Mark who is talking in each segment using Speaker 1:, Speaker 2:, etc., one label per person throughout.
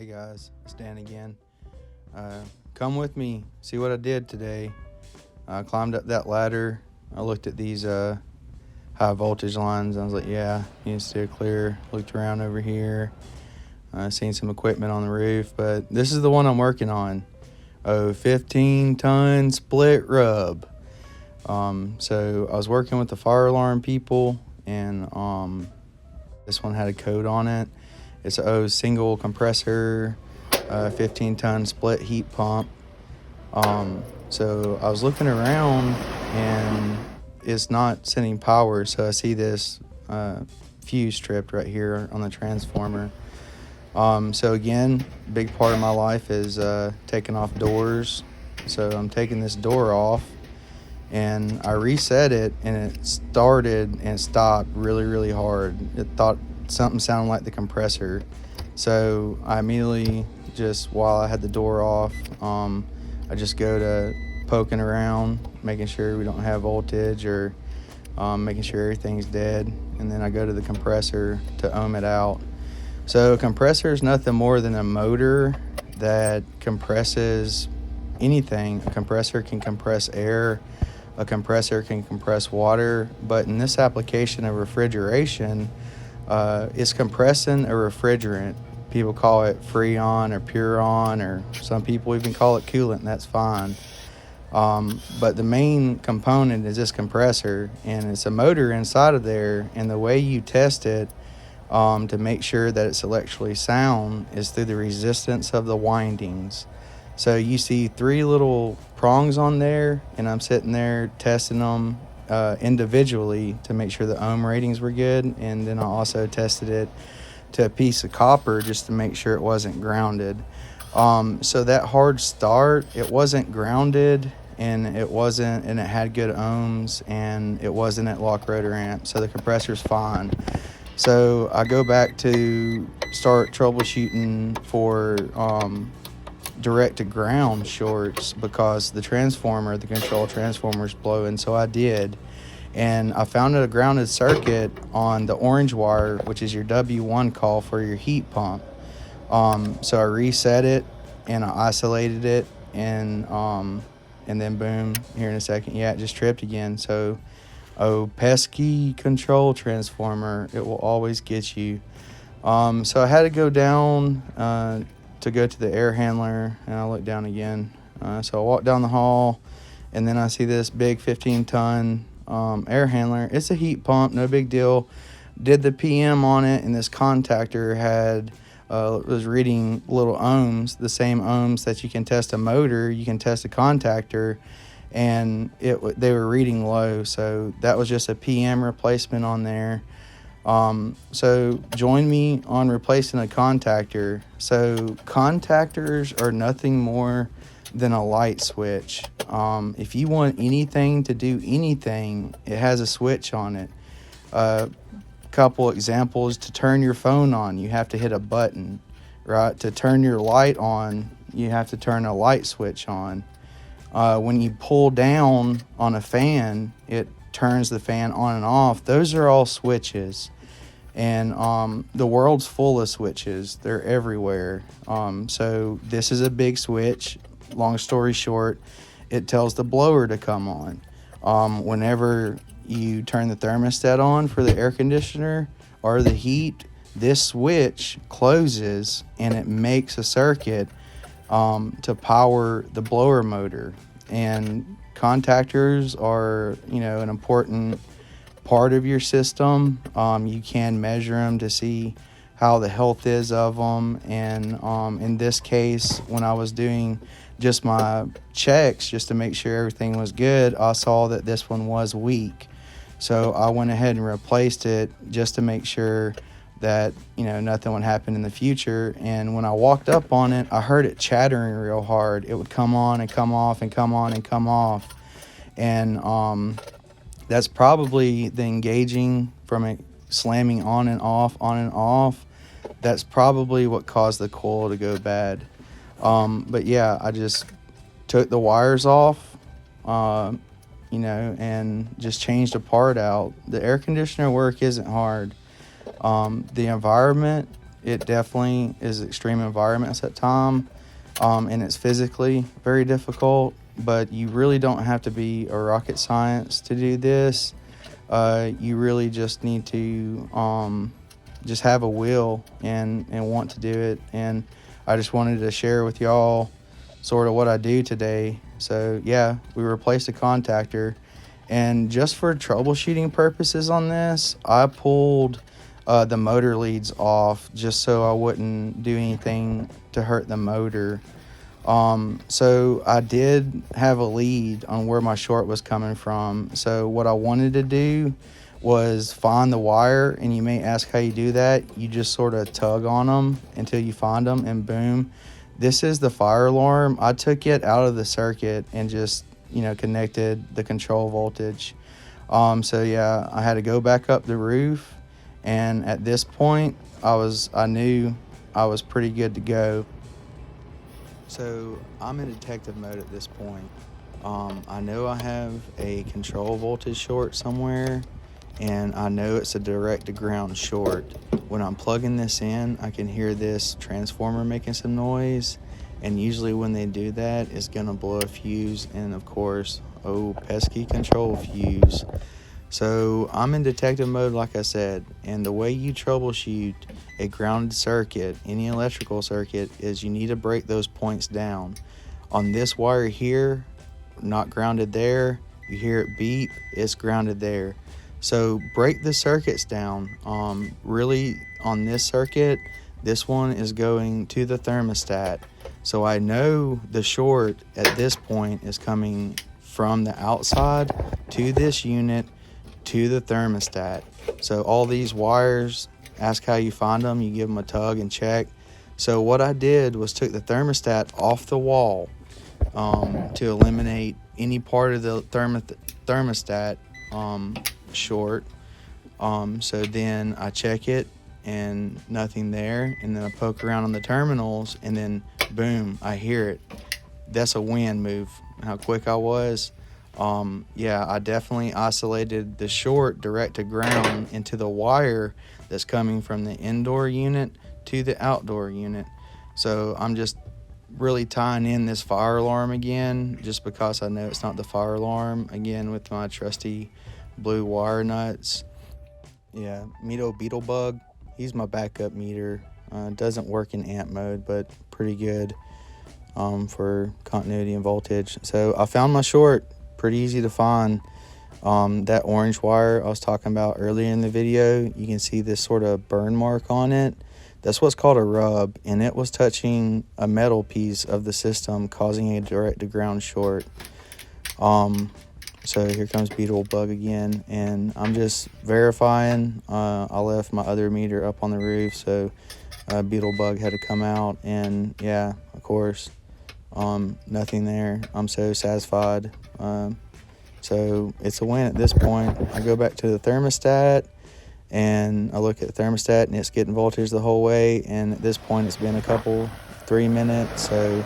Speaker 1: Hey guys, it's Dan again. Come with me, see what I did today. I climbed up that ladder. I looked at these high voltage lines. I was like, yeah, need to steer clear. Looked around over here. Seen some equipment on the roof, but this is the one I'm working on. 15-ton split rub. So I was working with the fire alarm people, and this one had a code on it. It's a single compressor, 15-ton split heat pump. So I was looking around, and it's not sending power. So I see this fuse tripped right here on the transformer. So again, big part of my life is taking off doors. So I'm taking this door off, and I reset it, and it started and stopped really, really hard. It thought something sounded like the compressor. So I immediately, just while I had the door off, I just go to poking around, making sure we don't have voltage, or making sure everything's dead. And then I go to the compressor to ohm it out. So a compressor is nothing more than a motor that compresses anything. A compressor can compress air. A compressor can compress water. But in this application of refrigeration, it's compressing a refrigerant. People call it Freon or Puron, or some people even call it coolant, and that's fine. But the main component is this compressor, and it's a motor inside of there. And the way you test it to make sure that it's electrically sound is through the resistance of the windings. So you see 3 little prongs on there, and I'm sitting there testing them individually to make sure the ohm ratings were good. And then I also tested it to a piece of copper just to make sure it wasn't grounded. So that hard start, it wasn't grounded, and it had good ohms, and it wasn't at lock rotor amp, so the compressor's fine. So I go back to start troubleshooting for direct to ground shorts, because the control transformer's blowing. So I did, and I found a grounded circuit on the orange wire, which is your W1 call for your heat pump. So I reset it, and I isolated it, and then boom, here in a second, yeah, it just tripped again. So pesky control transformer, it will always get you. So I had to go down to go to the air handler, and I looked down again. So I walked down the hall, and then I see this big 15-ton air handler. It's a heat pump, no big deal. Did the PM on it, and this contactor was reading little ohms, the same ohms that you can test a motor, you can test a contactor, and they were reading low. So that was just a PM replacement on there. So join me on replacing a contactor. So contactors are nothing more than a light switch. If you want anything to do anything, it has a switch on it. Couple examples: to turn your phone on, you have to hit a button, right? To turn your light on, you have to turn a light switch on. When you pull down on a fan, it turns the fan on and off. Those are all switches, and the world's full of switches. They're everywhere. So this is a big switch. Long story short, it tells the blower to come on. Whenever you turn the thermostat on for the air conditioner or the heat, this switch closes, and it makes a circuit to power the blower motor. And contactors are, an important part of your system. You can measure them to see how the health is of them. And in this case, when I was doing just my checks just to make sure everything was good, I saw that this one was weak. So I went ahead and replaced it just to make sure that nothing would happen in the future. And when I walked up on it, I heard it chattering real hard. It would come on and come off and come on and come off. And that's probably the engaging from it slamming on and off, on and off. That's probably what caused the coil to go bad. But yeah, I just took the wires off, and just changed a part out. The air conditioner work isn't hard. The environment it definitely is extreme environments at time, and it's physically very difficult, but you really don't have to be a rocket science to do this. You really just need to just have a will and want to do it. And I just wanted to share with y'all sort of what I do today. So yeah, we replaced a contactor, and just for troubleshooting purposes on this, I pulled the motor leads off just so I wouldn't do anything to hurt the motor. So I did have a lead on where my short was coming from. So what I wanted to do was find the wire, and you may ask how you do that. You just sort of tug on them until you find them, and boom. This is the fire alarm. I took it out of the circuit and just, connected the control voltage. So yeah, I had to go back up the roof, and at this point, I knew I was pretty good to go. So I'm in detective mode at this point. I know I have a control voltage short somewhere, and I know it's a direct to ground short. When I'm plugging this in, I can hear this transformer making some noise, and usually when they do that, it's gonna blow a fuse, and of course, pesky control fuse. So I'm in detective mode, like I said, and the way you troubleshoot a grounded circuit, any electrical circuit, is you need to break those points down. On this wire here, not grounded there, you hear it beep, it's grounded there. So break the circuits down. Really, on this circuit, this one is going to the thermostat. So I know the short at this point is coming from the outside to this unit to the thermostat. So all these wires, ask how you find them, you give them a tug and check. So what I did was took the thermostat off the wall to eliminate any part of the thermostat short. So then I check it and nothing there, and then I poke around on the terminals, and then boom, I hear it. That's a wind move, how quick I was. Yeah, I definitely isolated the short direct to ground into the wire that's coming from the indoor unit to the outdoor unit. So I'm just really tying in this fire alarm again, just because I know it's not the fire alarm, again with my trusty blue wire nuts. Yeah, Mito Beetlebug, he's my backup meter. Doesn't work in amp mode, but pretty good for continuity and voltage. So I found my short, pretty easy to find. That orange wire I was talking about earlier in the video, you can see this sort of burn mark on it. That's what's called a rub, and it was touching a metal piece of the system, causing a direct to ground short. So here comes Beetlebug again, and I'm just verifying. I left my other meter up on the roof, so Beetlebug had to come out, and yeah, of course, nothing there. I'm so satisfied. So it's a win at this point. I go back to the thermostat, and I look at the thermostat, and it's getting voltage the whole way, and at this point it's been 3 minutes. So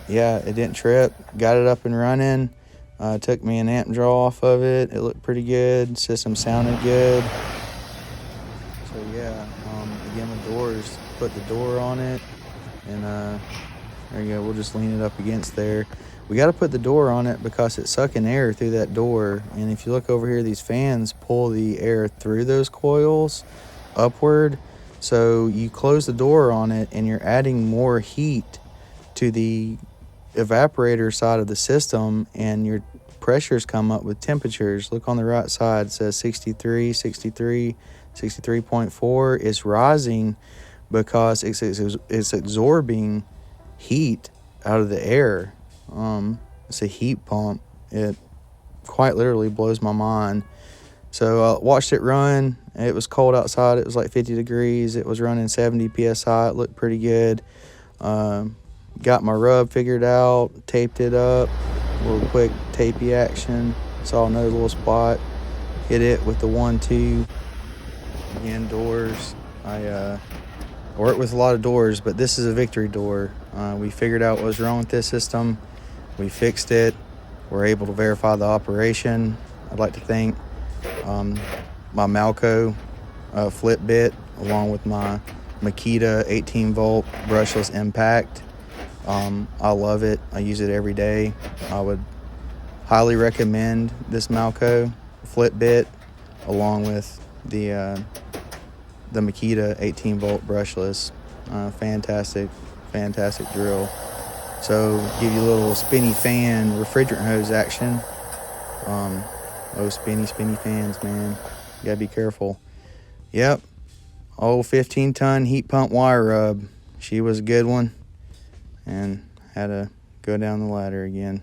Speaker 1: yeah, it didn't trip. Got it up and running. Took me an amp draw off of it. It looked pretty good. System sounded good. So yeah, again, the doors, put the door on it, and there you go. We'll just lean it up against there. We got to put the door on it because it's sucking air through that door. And if you look over here, these fans pull the air through those coils upward. So you close the door on it, and you're adding more heat to the evaporator side of the system, and your pressures come up with temperatures. Look on the right side, it says 63, 63, 63.4. It's rising because it's absorbing heat out of the air. It's a heat pump. It quite literally blows my mind. So I watched it run. It was cold outside. It was like 50 degrees. It was running 70 psi. It looked pretty good. Got my rub figured out, taped it up, a little quick tapey action. Saw another little spot, hit it with the 1-2. Again, doors. I work with a lot of doors, but this is a victory door. We figured out what was wrong with this system. We fixed it. We're able to verify the operation. I'd like to thank my Malco flip bit, along with my Makita 18 volt brushless impact. I love it. I use it every day. I would highly recommend this Malco flip bit along with the Makita 18 volt brushless. Fantastic drill. So give you a little spinny fan refrigerant hose action. Those spinny fans, man, you gotta be careful. Yep, old 15-ton heat pump wire rub. She was a good one, and had to go down the ladder again.